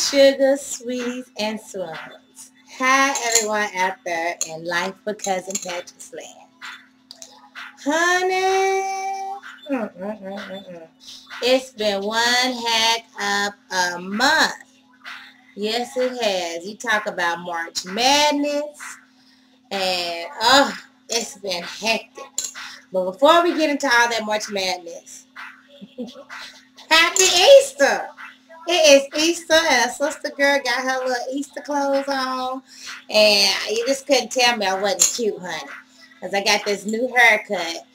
Sugar, sweeties, and swoons. Hi, everyone out there in Life with Cousin Patrick's Land. Honey, it's been one heck of a month. Yes, it has. You talk about March Madness, and it's been hectic. But before we get into all that March Madness, happy Easter! It is Easter, and a sister girl got her little Easter clothes on, and you just couldn't tell me I wasn't cute, honey, because I got this new haircut.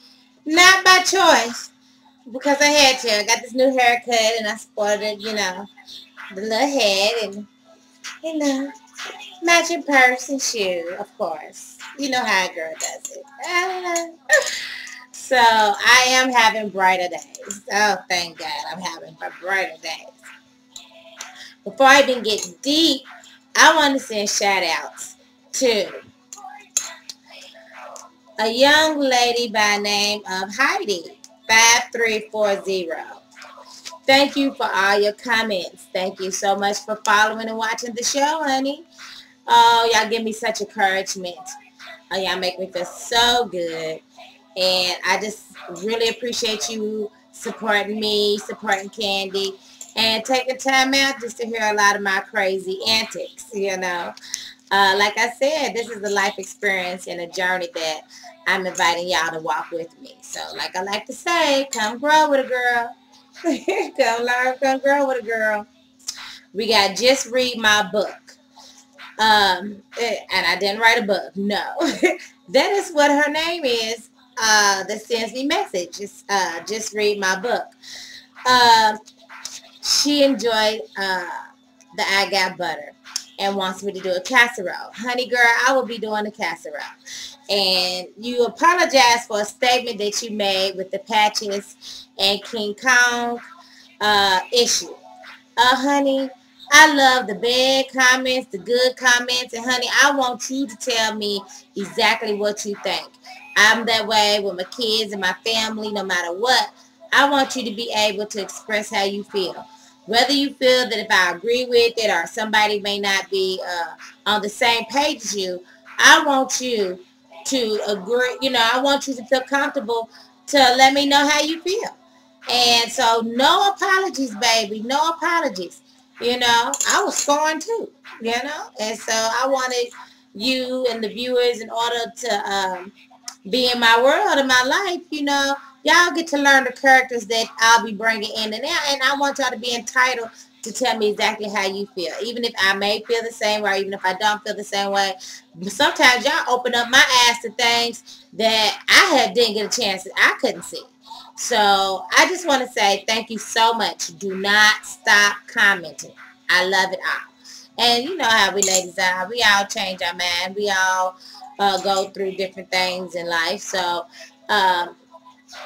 Not by choice, because I had to. I got this new haircut, and I sported, the little head, and, matching purse and shoe, of course. You know how a girl does it. So, I am having brighter days. Oh, thank God, I'm having brighter days. Before I even get deep, I want to send shout outs to a young lady by the name of Heidi 5340. Thank you for all your comments. Thank you so much for following and watching the show, honey. Oh, y'all give me such encouragement. Oh, y'all make me feel so good. And I just really appreciate you supporting me, supporting Candy, and taking time out just to hear a lot of my crazy antics, Like I said, this is a life experience and a journey that I'm inviting y'all to walk with me. So like I like to say, come grow with a girl. Come learn, come grow with a girl. We got Just Read My Book. And I didn't write a book. No. That is what her name is that sends me messages. Just Read My Book. She enjoyed the I Got Butter and wants me to do a casserole. Honey girl, I will be doing a casserole. And you apologize for a statement that you made with the Patches and King Kong issue. Honey, I love the bad comments, the good comments, and honey, I want you to tell me exactly what you think. I'm that way with my kids and my family, no matter what. I want you to be able to express how you feel. Whether you feel that if I agree with it or somebody may not be on the same page as you, I want you to agree, I want you to feel comfortable to let me know how you feel. And so no apologies, baby, no apologies. I was scorned too, and so I wanted you and the viewers, in order to be in my world, in my life, y'all get to learn the characters that I'll be bringing in and out, and I want y'all to be entitled to tell me exactly how you feel, even if I may feel the same way, or even if I don't feel the same way. But sometimes y'all open up my ass to things that didn't get a chance, that I couldn't see. So I just want to say thank you so much. Do not stop commenting. I love it all. And you know how we ladies are. We all change our mind. We all go through different things in life. So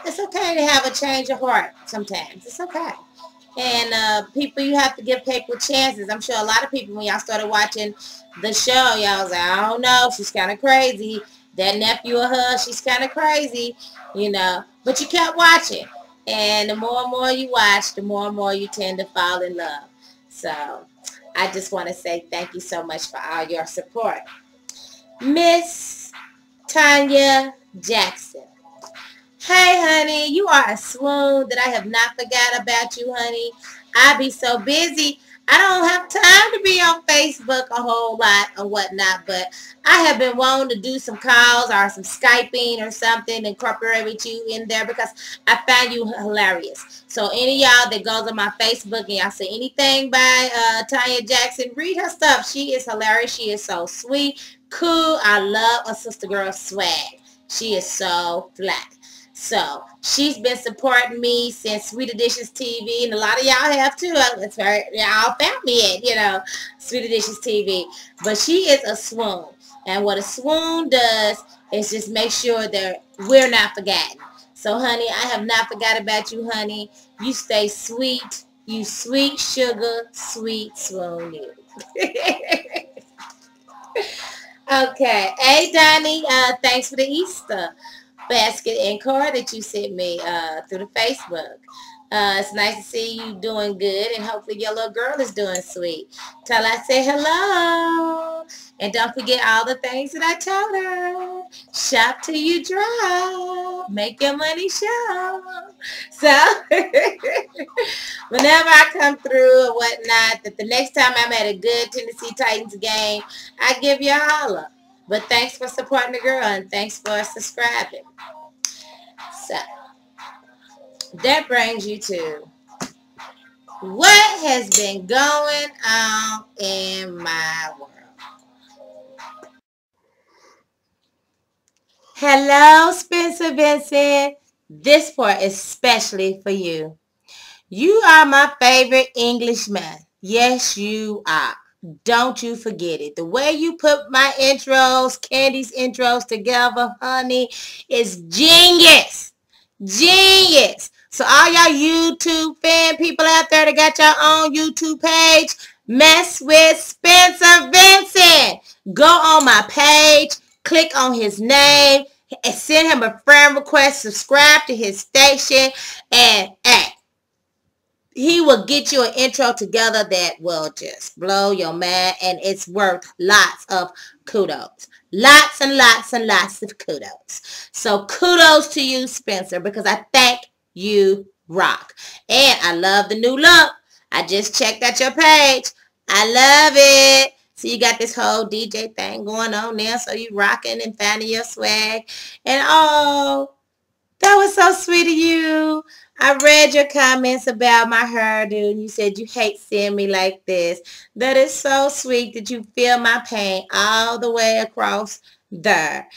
it's okay to have a change of heart sometimes. It's okay. And people, you have to give people chances. I'm sure a lot of people, when y'all started watching the show, y'all was like, I don't know, she's kind of crazy. That nephew of hers, she's kind of crazy, But you kept watching. And the more and more you watch, the more and more you tend to fall in love. So I just want to say thank you so much for all your support. Miss Tanya Jackson. Hey, honey, you are a swoon that I have not forgot about you, honey. I be so busy. I don't have time to be on Facebook a whole lot or whatnot, but I have been wanting to do some calls or some Skyping or something, incorporate with you in there because I find you hilarious. So any of y'all that goes on my Facebook and y'all see anything by Tanya Jackson, read her stuff. She is hilarious. She is so sweet, cool. I love a sister girl swag. She is so flat. So she's been supporting me since Sweet Additions TV, and a lot of y'all have too. That's right, y'all found me at, Sweet Additions TV. But she is a swoon, and what a swoon does is just make sure that we're not forgotten. So, honey, I have not forgot about you, honey. You stay sweet. You sweet sugar, sweet swoon you. Okay. Hey, Donnie, thanks for the Easter basket and card that you sent me through the Facebook. It's nice to see you doing good, and hopefully your little girl is doing sweet. Tell her I say hello. And don't forget all the things that I told her. Shop till you drop. Make your money show. So, whenever I come through or whatnot, that the next time I'm at a good Tennessee Titans game, I give you a holler. But thanks for supporting the girl, and thanks for subscribing. So, that brings you to what has been going on in my world. Hello, Spencer Vincent. This part is especially for you. You are my favorite Englishman. Yes, you are. Don't you forget it. The way you put my intros, Candy's intros together, honey, is genius. Genius. So all y'all YouTube fan people out there that got your own YouTube page, mess with Spencer Vincent. Go on my page, click on his name, and send him a friend request, subscribe to his station, and he will get you an intro together that will just blow your mind, and it's worth lots of kudos. Lots and lots and lots of kudos. So kudos to you, Spencer, because I think you rock. And I love the new look. I just checked out your page. I love it. So you got this whole DJ thing going on there. So you rocking and finding your swag. And oh, that was so sweet of you. I read your comments about my hairdo, and you said you hate seeing me like this. That is so sweet that you feel my pain all the way across there.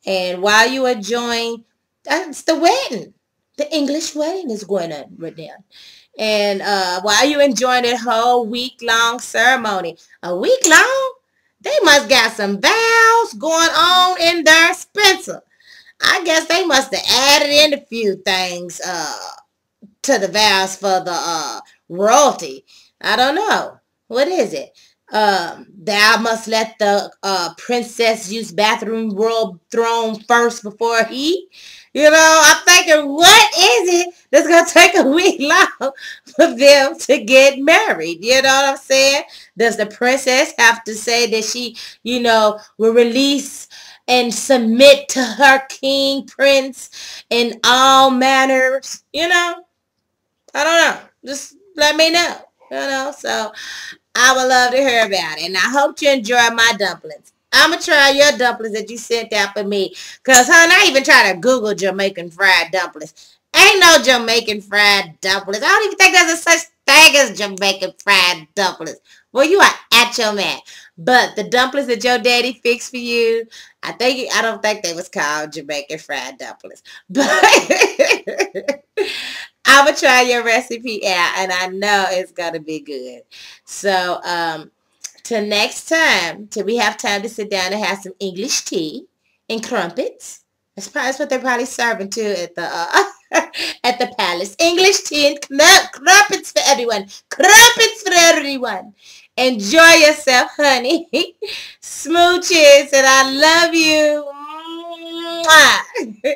And while you are enjoying, it's the wedding. The English wedding is going on right now. And while you enjoying that whole week-long ceremony, a week long, they must got some vows going on in there, Spencer. I guess they must have added in a few things to the vows for the royalty. I don't know. What is it? Thou must let the princess use bathroom royal throne first before he. You know, I'm thinking, what is it that's going to take a week long for them to get married? You know what I'm saying? Does the princess have to say that she, you know, will release and submit to her king, prince, in all manners? You know? I don't know. Just let me know. You know? So, I would love to hear about it. And I hope you enjoy my dumplings. I'm going to try your dumplings that you sent out for me. Because, honey, I even tried to Google Jamaican fried dumplings. Ain't no Jamaican fried dumplings. I don't even think there's a such thing as Jamaican fried dumplings. Well, you are at your man. But the dumplings that your daddy fixed for you, I don't think they was called Jamaican fried dumplings. But I'm going to try your recipe out, and I know it's going to be good. So, till next time, till we have time to sit down and have some English tea and crumpets. That's what they're probably serving too at the at the palace. English tea and crumpets for everyone. Crumpets for everyone. Enjoy yourself, honey. Smooches, and I love you. Mwah.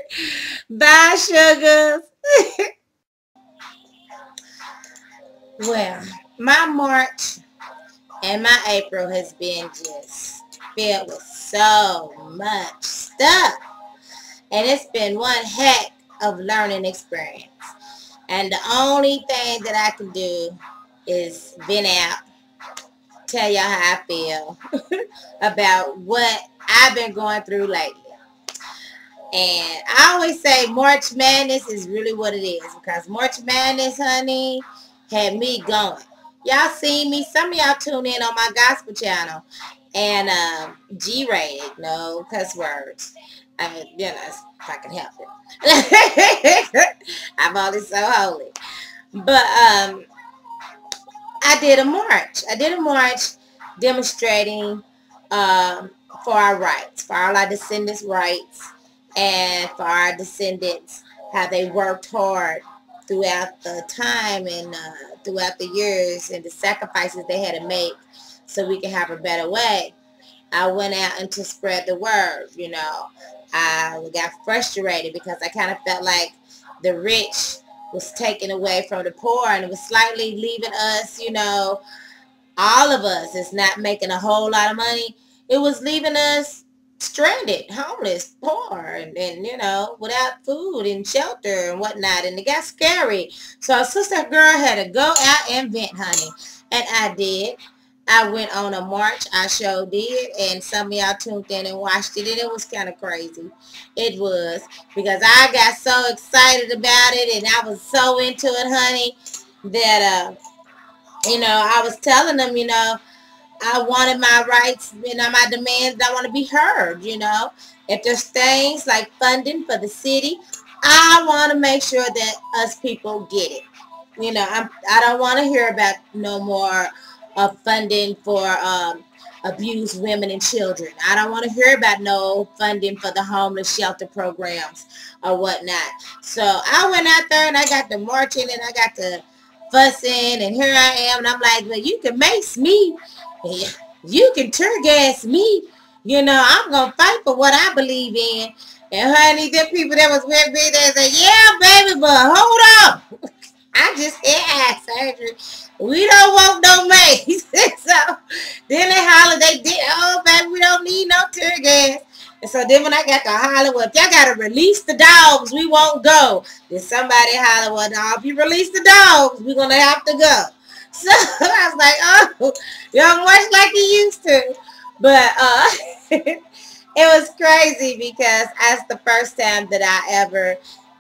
Bye, sugars. Well, my March and my April has been just filled with so much stuff. And it's been one heck of learning experience. And the only thing that I can do is vent out, tell y'all how I feel about what I've been going through lately. And I always say March Madness is really what it is, because March Madness, honey, had me going. Y'all see me, some of y'all tune in on my gospel channel, and G-rated, no cuss words. I mean, you know, if I can help it. I'm only so holy. But I did a march demonstrating for our rights, for all our descendants' rights, and for our descendants, how they worked hard throughout the time and throughout the years, and the sacrifices they had to make so we can have a better way. I went out and to spread the word, you know. I got frustrated because I kind of felt like the rich was taken away from the poor, and it was slightly leaving us, you know, all of us is not making a whole lot of money. It was leaving us stranded, homeless, poor, and you know, without food and shelter and whatnot. And it got scary. So our sister girl had to go out and vent, honey. And I did. I went on a march. I sure did. And some of y'all tuned in and watched it. And it was kind of crazy. It was. Because I got so excited about it. And I was so into it, honey, that, you know, I was telling them, you know, I wanted my rights, you know, my demands, I want to be heard, you know. If there's things like funding for the city, I want to make sure that us people get it. You know, I don't want to hear about no more funding for abused women and children. I don't want to hear about no funding for the homeless shelter programs or whatnot. So I went out there and I got to marching and I got to fussing, and here I am, and I'm like, well, you can mace me, you can tear gas me, you know, I'm gonna fight for what I believe in. And honey, the people that was with me, they said, yeah, baby, but hold on, I just had eye surgery. We don't want no mace. So then they hollered, they did, oh, baby, we don't need no tear gas. And so then when I got to holler, well, if y'all got to release the dogs, we won't go. Then somebody holler, well, now, if you release the dogs, we're going to have to go. So I was like, oh, y'all much like you used to. But it was crazy because that's the first time that I ever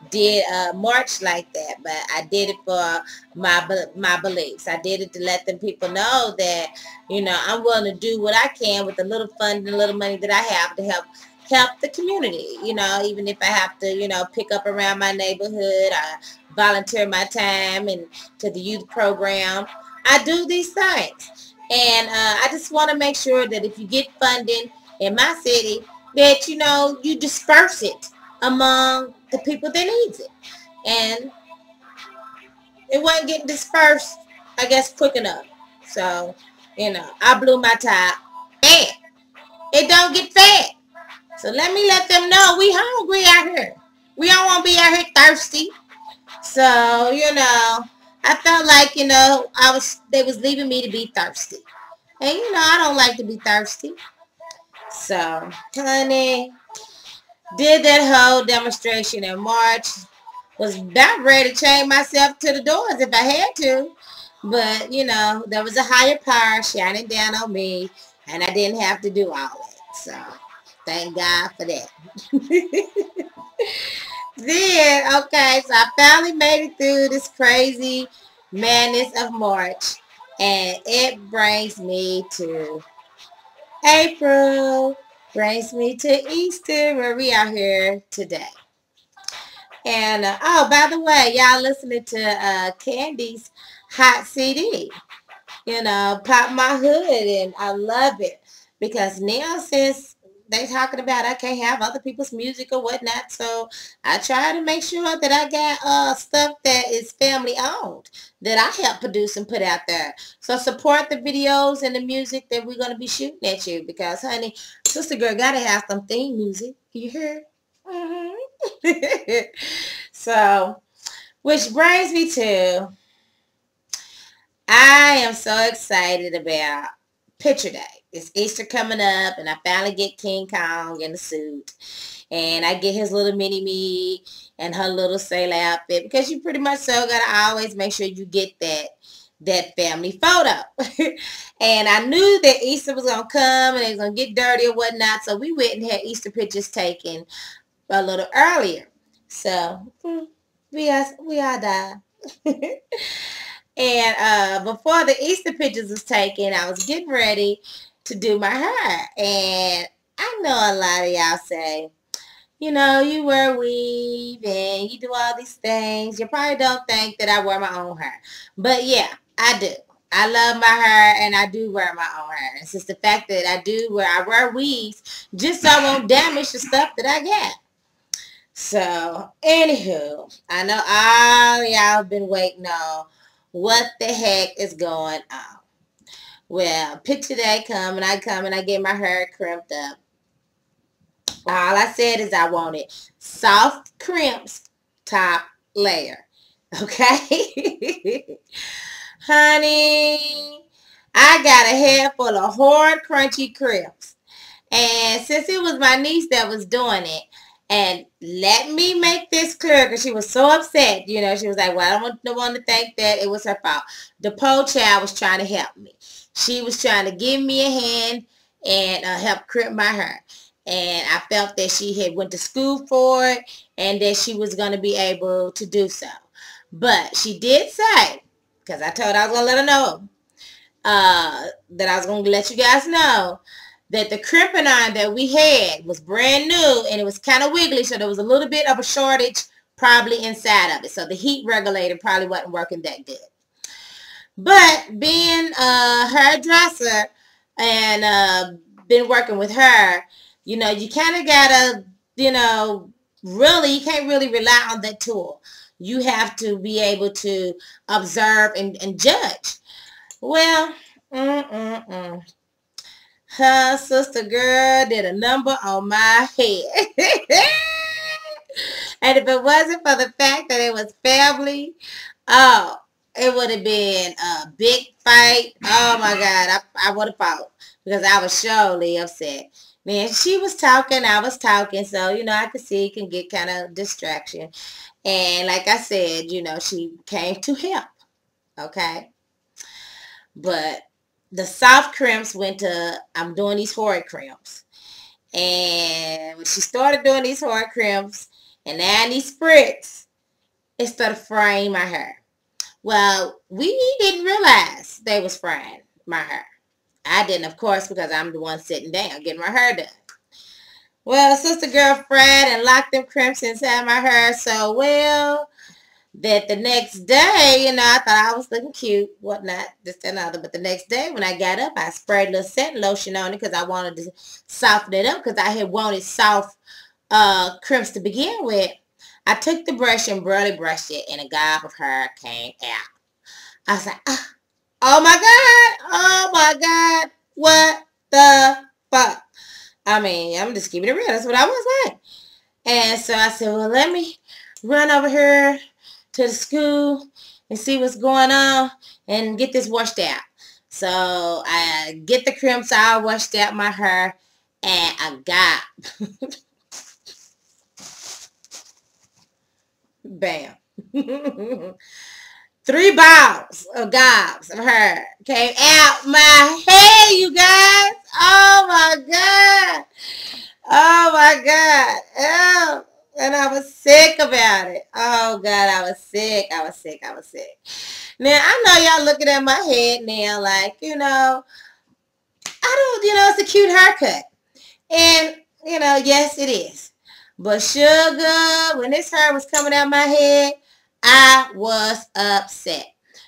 did a march like that. But I did it for my beliefs. I did it to let them people know that, you know, I'm willing to do what I can with the little fund and the little money that I have to help the community, you know, even if I have to, you know, pick up around my neighborhood, I volunteer my time and to the youth program. I do these things. And I just want to make sure that if you get funding in my city, that, you know, you disperse it among the people that needs it. And it wasn't getting dispersed, I guess, quick enough. So, you know, I blew my top. And it don't get fed. So let them know we hungry out here. We don't want to be out here thirsty. So, you know, I felt like, you know, they was leaving me to be thirsty. And, you know, I don't like to be thirsty. So, honey, did that whole demonstration in March. Was about ready to chain myself to the doors if I had to. But, you know, there was a higher power shining down on me. And I didn't have to do all that. So, thank God for that. Then, okay, so I finally made it through this crazy madness of March. And it brings me to April. Brings me to Easter, where we are here today. And, oh, by the way, y'all listening to Candy's Hot CD. You know, Pop My Hood, and I love it. Because now, since they talking about I can't have other people's music or whatnot, so I try to make sure that I got stuff that is family owned, that I help produce and put out there. So support the videos and the music that we're going to be shooting at you, because, honey, sister girl got to have some theme music. You hear? So, which brings me to, I am so excited about Picture Day. It's Easter coming up, and I finally get King Kong in the suit. And I get his little mini-me and her little sailor outfit, because you pretty much so got to always make sure you get that family photo. And I knew that Easter was going to come and it was going to get dirty or whatnot, so we went and had Easter pictures taken a little earlier. So, we all died. And before the Easter pictures was taken, I was getting ready to do my hair. And I know a lot of y'all say, you know, you wear weave and you do all these things. You probably don't think that I wear my own hair. But yeah, I do. I love my hair and I do wear my own hair. It's just the fact that I wear weaves just so I won't damage the stuff that I got. So, anywho, I know all y'all have been waiting on what the heck is going on. Well, Picture Day come and I get my hair crimped up. All I said is I wanted soft crimps top layer. Okay? Honey, I got a head full of hard, crunchy crisps. And since it was my niece that was doing it, and let me make this clear because she was so upset. You know, she was like, well, I don't want no one to think that it was her fault. The poor child was trying to help me. She was trying to give me a hand and help crimp my hair. And I felt that she had went to school for it and that she was going to be able to do so. But she did say, because I told her I was going to let her know, that I was going to let you guys know that the crimping iron that we had was brand new and it was kind of wiggly, so there was a little bit of a shortage probably inside of it. So the heat regulator probably wasn't working that good. But being a hairdresser and been working with her, you know, you kind of gotta, you know, really, you can't really rely on that tool. You have to be able to observe and judge. Well, her sister girl did a number on my head. And if it wasn't for the fact that it was family, oh, it would have been a big fight. Oh my God, I would have fought because I was surely upset. Man, she was talking, I was talking, so, you know, I could see it can get kind of distraction. And like I said, you know, she came to help, okay? But the soft crimps went to, I'm doing these hard crimps. And when she started doing these hard crimps and then these spritz, it started frying my hair. Well, we didn't realize they was frying my hair. I didn't, of course, because I'm the one sitting down getting my hair done. Well, sister girl fried and locked them crimps inside my hair so well that the next day, you know, I thought I was looking cute, whatnot, this and other. But the next day when I got up, I sprayed a little setting lotion on it because I wanted to soften it up because I had wanted soft crimps to begin with. I took the brush and barely brushed it and a gob of hair came out. I was like, oh my God, what the fuck? I mean, I'm just keeping it real. That's what I was like. And so I said, well, let me run over here to the school and see what's going on and get this washed out. So I get the crimps all washed out my hair and I got bam. 3 balls of gobs of hair came out my head, you guys. Oh my God. Oh my God. Oh. And I was sick about it. Oh God, I was sick. I was sick. Now, I know y'all looking at my head now like, you know, it's a cute haircut. And, you know, yes, it is. But sugar, when this hair was coming out my head, I was upset.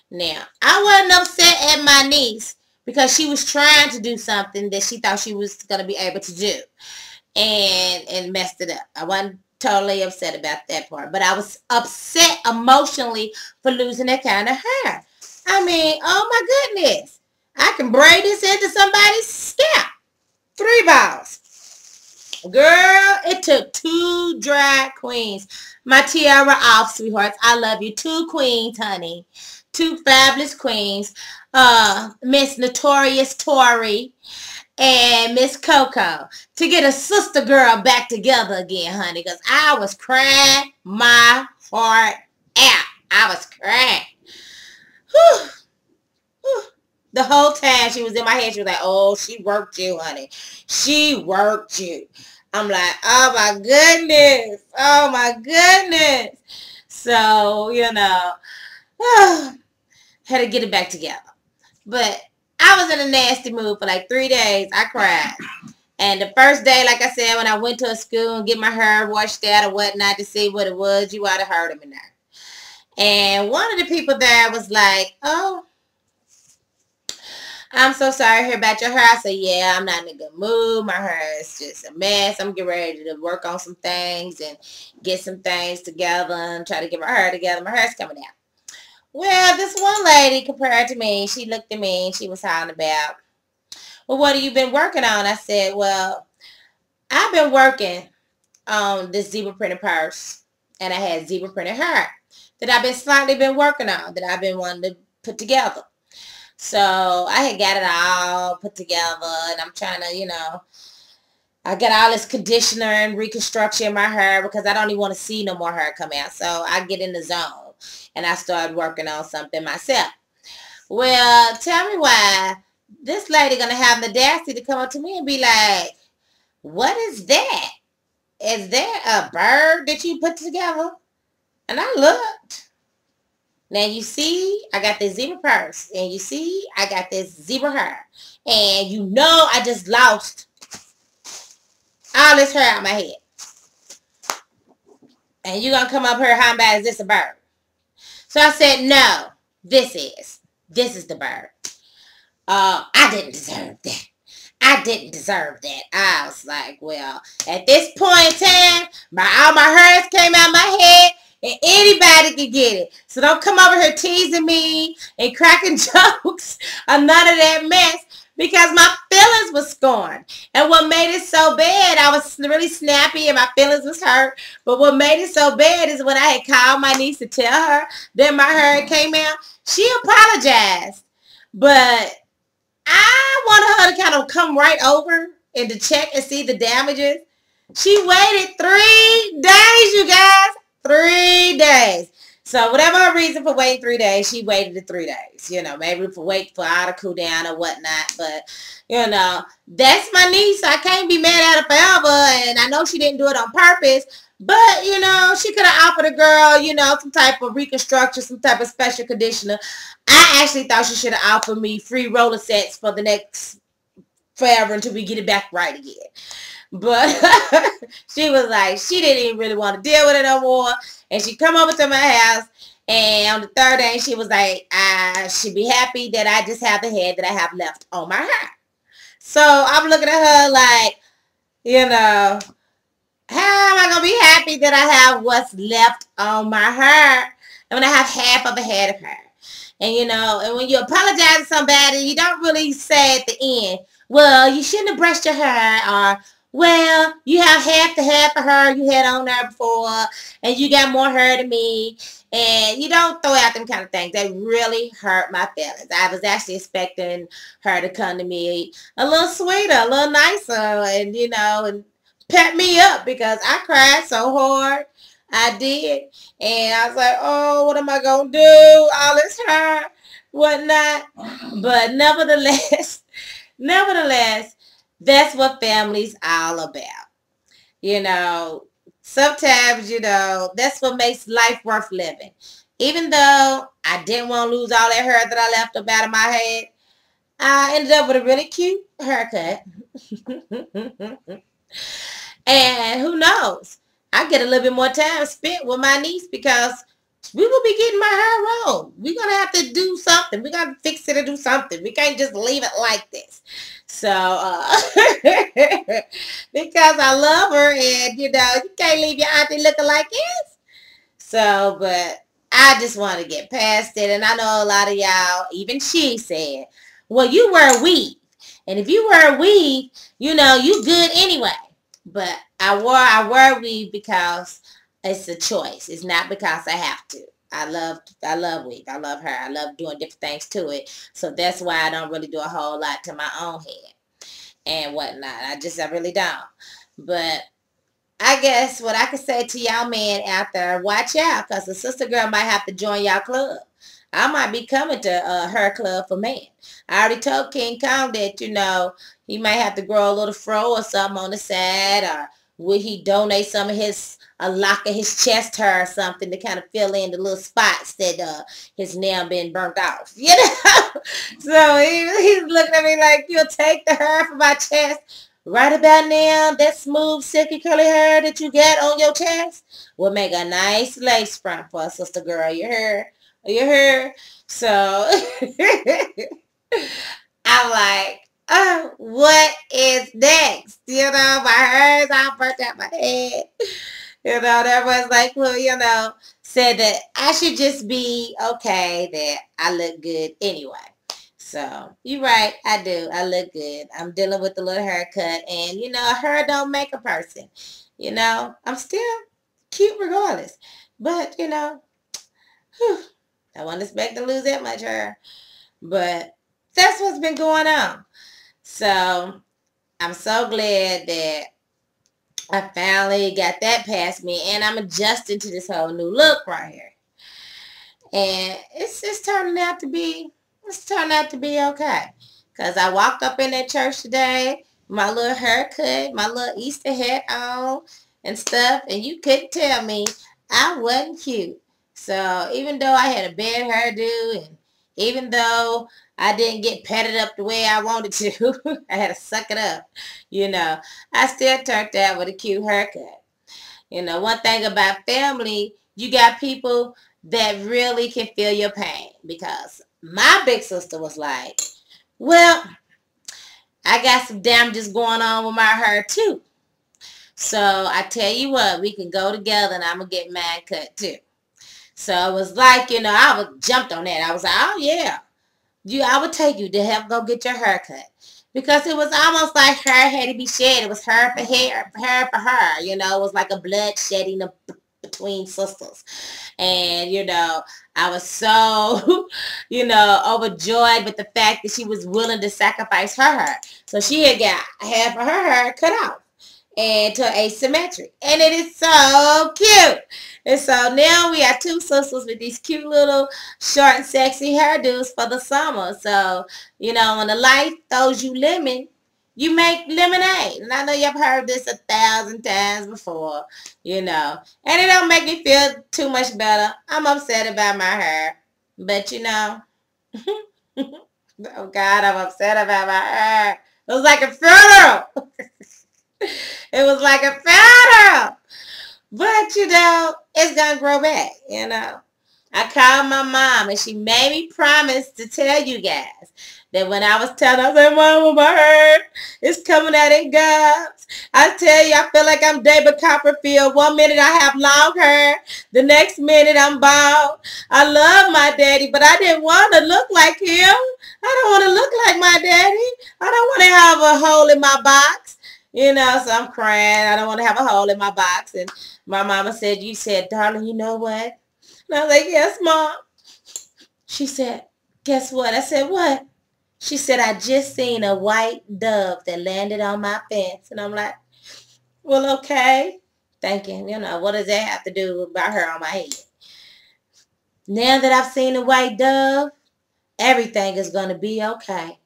Now, I wasn't upset at my niece because she was trying to do something that she thought she was going to be able to do and messed it up. I wasn't totally upset about that part, but I was upset emotionally for losing that kind of hair. I mean, oh my goodness. I can braid this into somebody's scalp. 3 balls. Girl, it took 2 drag queens. My tiara off, sweethearts. I love you. 2 queens, honey. 2 fabulous queens. Miss Notorious Tori and Miss Coco to get a sister girl back together again, honey. Because I was crying my heart out. I was crying. Whew. Whew. The whole time she was in my head, she was like, oh, she worked you, honey. She worked you. I'm like, oh my goodness. Oh my goodness. So, you know, had to get it back together. But I was in a nasty mood for like 3 days. I cried. And the first day, like I said, when I went to a school and get my hair washed out or whatnot to see what it was, you ought to heard them in there. And one of the people there was like, oh, I'm so sorry to hear about your hair. I said, yeah, I'm not in a good mood. My hair is just a mess. I'm getting ready to work on some things and get some things together and try to get my hair together. My hair's coming out. Well, this one lady compared to me, she looked at me and she was hollering about, well, what have you been working on? I said, well, I've been working on this zebra printed purse And I had zebra printed hair that I've been slightly working on, that I've been wanting to put together. So I had got it all put together, and I'm trying to, I got all this conditioner and reconstruction in my hair because I don't even want to see no more hair come out. So I get in the zone, and I started working on something myself. Well, tell me why this lady gonna have the audacity to come up to me and be like, what is that? Is there a bird that you put together? And I looked. Now you see, I got this zebra purse. And you see, I got this zebra hair. And you know I just lost all this hair out of my head. And you gonna come up here, how bad is this a bird? So I said, no, this is the bird. I didn't deserve that. I didn't deserve that. I was like, well, at this point in time, all my hairs came out of my head, and anybody can get it. So don't come over here teasing me and cracking jokes or none of that mess, because my feelings was scorned. And what made it so bad, I was really snappy and my feelings was hurt. But what made it so bad is when I had called my niece to tell her that my hair came out, she apologized. But I wanted her to kind of come right over and to check and see the damages. She waited 3 days, you guys. 3 days. So whatever her reason for waiting 3 days, she waited the 3 days. Maybe for wait for all to cool down or whatnot. But, that's my niece. I can't be mad at her forever. And I know she didn't do it on purpose. But, she could have offered a girl, some type of reconstruction, some type of special conditioner. I actually thought she should have offered me free roller sets for the next forever until we get it back right again. But she was like, she didn't even really want to deal with it no more. And she come over to my house. And on the 3rd day, she was like, I should be happy that I just have the head that I have left on my hair. So I'm looking at her like, how am I going to be happy that I have what's left on my hair? And when I have half of a head of hair. And, and when you apologize to somebody, you don't really say at the end, well, you shouldn't have brushed your hair, or, well, you have half of hair you had on there before, and you got more hair than me. And you don't throw out them kind of things. They really hurt my feelings. I was actually expecting her to come to me a little sweeter, a little nicer, and, and pep me up, because I cried so hard. I did. And I was like, oh, what am I going to do? All this hair, whatnot. But nevertheless, that's what family's all about. Sometimes, that's what makes life worth living. Even though I didn't want to lose all that hair that I left up out of my head, I ended up with a really cute haircut. And who knows? I get a little bit more time spent with my niece, because we will be getting my hair wrong. We're going to have to do something. We're going to fix it or do something. We can't just leave it like this. So, because I love her, and, you can't leave your auntie looking like this. So, but I just want to get past it. And I know a lot of y'all, even she said, well, you wear a weave. And if you wear a weave, you good anyway. But I wear a weave because it's a choice. It's not because I have to. I love weave. I love her. I love doing different things to it. So that's why I don't really do a whole lot to my own head and whatnot. I really don't. But I guess what I could say to y'all men out there, watch out, because the sister girl might have to join y'all club. I might be coming to her club for men. I already told King Kong that, he might have to grow a little fro or something on the side, or would he donate some of a lock of his chest hair or something to kind of fill in the little spots that his nail been burnt off, So he's looking at me like, you'll take the hair from my chest right about now, that smooth, silky, curly hair that you got on your chest will make a nice lace front for a sister girl. You heard? So I'm like, oh, what is next? My hair's all burnt out my head. That was like, well, said that I should just be okay, that I look good anyway. So, you're right, I do. I look good. I'm dealing with the little haircut, and, hair don't make a person. I'm still cute regardless. regardless. But, you know, whew, I wasn't expecting to lose that much hair. But that's what's been going on. So I'm so glad that I finally got that past me. And I'm adjusting to this whole new look right here. And it's turning out to be okay. Because I walked up in that church today, my little haircut, my little Easter hat on and stuff, and you couldn't tell me I wasn't cute. So even though I had a bad hairdo, and even though I didn't get patted up the way I wanted to, I had to suck it up, you know, I still turned out with a cute haircut. You know, one thing about family, you got people that really can feel your pain, because my big sister was like, well, I got some damages going on with my hair too. So I tell you what, we can go together and I'm going to get mine cut too. So it was like, you know, I was jumped on that. I was like, oh yeah, I would take you to help go get your hair cut. Because it was almost like hair had to be shed. It was hair for hair for her. You know, it was like a blood shedding between sisters. And, you know, I was so, you know, overjoyed with the fact that she was willing to sacrifice her hair. So she had got half of her hair cut off and to asymmetric. And it is so cute. And so now we have two sisters with these cute little short and sexy hairdos for the summer. So, you know, when the life throws you lemon, you make lemonade. And I know you've heard this 1,000 times before, you know. And it don't make me feel too much better. I'm upset about my hair. But, you know, oh God, I'm upset about my hair. It was like a funeral. It was like a funeral. But, you know, it's going to grow back, you know. I called my mom and she made me promise to tell you guys that when I was telling her, I said, Mama, my hair is coming out in gobs. I tell you, I feel like I'm David Copperfield. One minute I have long hair. The next minute I'm bald. I love my daddy, but I didn't want to look like him. I don't want to look like my daddy. I don't want to have a hole in my box. You know, so I'm crying. I don't want to have a hole in my box. And my mama said, you said, darling, you know what? And I was like, yes, Mom. She said, guess what? I said, what? She said, I just seen a white dove that landed on my fence. And I'm like, well, okay. Thinking, you know, what does that have to do about her on my head? Now that I've seen a white dove, everything is going to be okay.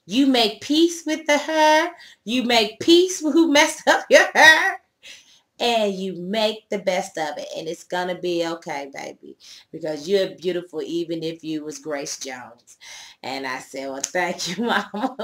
You make peace with the hair. You make peace with who messed up your hair. And you make the best of it. And it's going to be okay, baby. Because you're beautiful even if you was Grace Jones. And I said, well, thank you, Mama.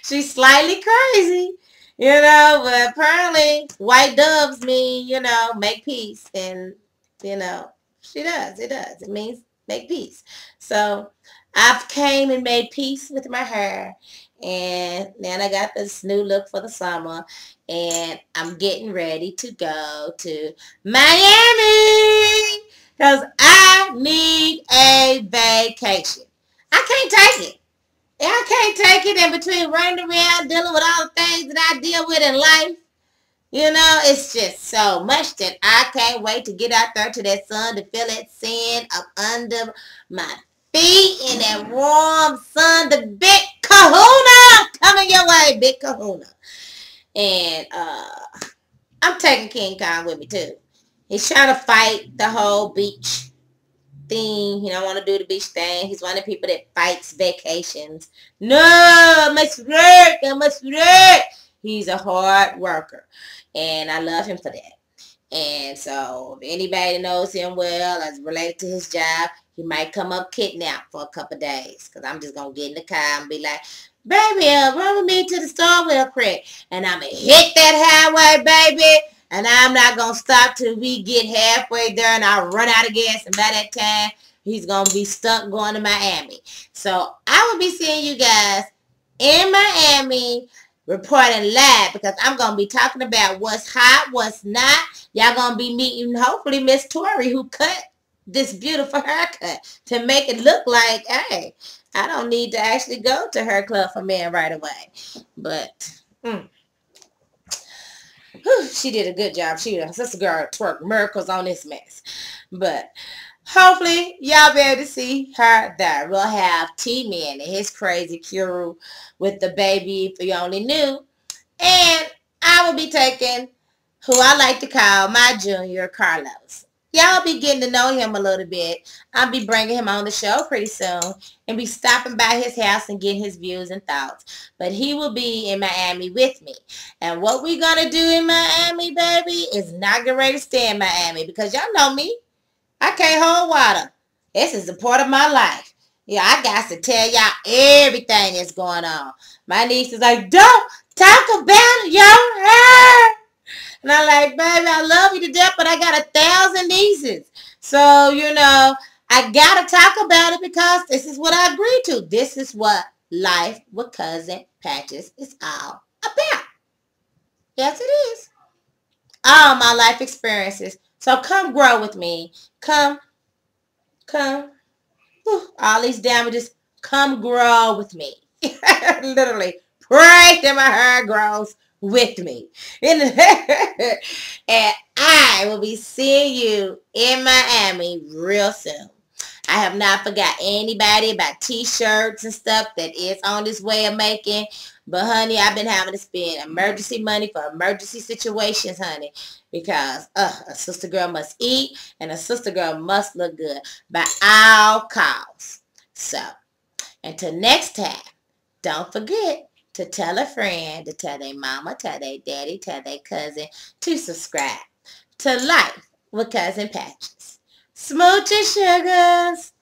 She's slightly crazy, you know. But apparently white doves mean, you know, make peace. And, you know, she does. It does. It means make peace. So I've came and made peace with my hair. And then I got this new look for the summer. And I'm getting ready to go to Miami. Because I need a vacation. I can't take it. I can't take it in between running around dealing with all the things that I deal with in life. You know, it's just so much that I can't wait to get out there to that sun, to feel that sand up under my feet in that warm sun. The big kahuna coming your way, big kahuna. And I'm taking King Kong with me too. He's trying to fight the whole beach thing. He don't want to do the beach thing. He's one of the people that fights vacations. No, I must work. I must work. He's a hard worker. And I love him for that. And so if anybody knows him well, as related to his job, he might come up kidnapped for a couple of days. Because I'm just going to get in the car and be like, baby, run with me to the store real quick. And I'm going to hit that highway, baby. And I'm not going to stop till we get halfway there and I run out of gas. And by that time, he's going to be stuck going to Miami. So I will be seeing you guys in Miami reporting live, because I'm going to be talking about what's hot, what's not. Y'all going to be meeting, hopefully, Miss Tori, who cut this beautiful haircut to make it look like, hey, I don't need to actually go to Hair Club for Men right away. But Whew, she did a good job. Her sister girl twerked miracles on this mess. But hopefully y'all be able to see her there. We'll have T-Man and his crazy crew with the baby if you only knew. And I will be taking who I like to call my junior, Carlos. Y'all be getting to know him a little bit. I'll be bringing him on the show pretty soon and be stopping by his house and getting his views and thoughts. But he will be in Miami with me. And what we're going to do in Miami, baby, is not get ready to stay in Miami because y'all know me. I can't hold water. This is a part of my life. Yeah, I got to tell y'all everything that's going on. My niece is like, don't talk about your hair. And I'm like, baby, I love you to death, but I got 1,000 nieces. So, you know, I got to talk about it because this is what I agreed to. This is what life with Cousin Patches is all about. Yes, it is. All my life experiences. So come grow with me. Come. Whew, all these damages. Come grow with me. Literally. Pray that my hair grows with me. And I will be seeing you in Miami real soon. I have not forgot anybody about t-shirts and stuff that is on this way of making. But, honey, I've been having to spend emergency money for emergency situations, honey. Because a sister girl must eat and a sister girl must look good by all costs. So, until next time, don't forget to tell a friend, to tell their mama, tell their daddy, tell their cousin to subscribe to Life with Cousin Patches. Smooches, sugars.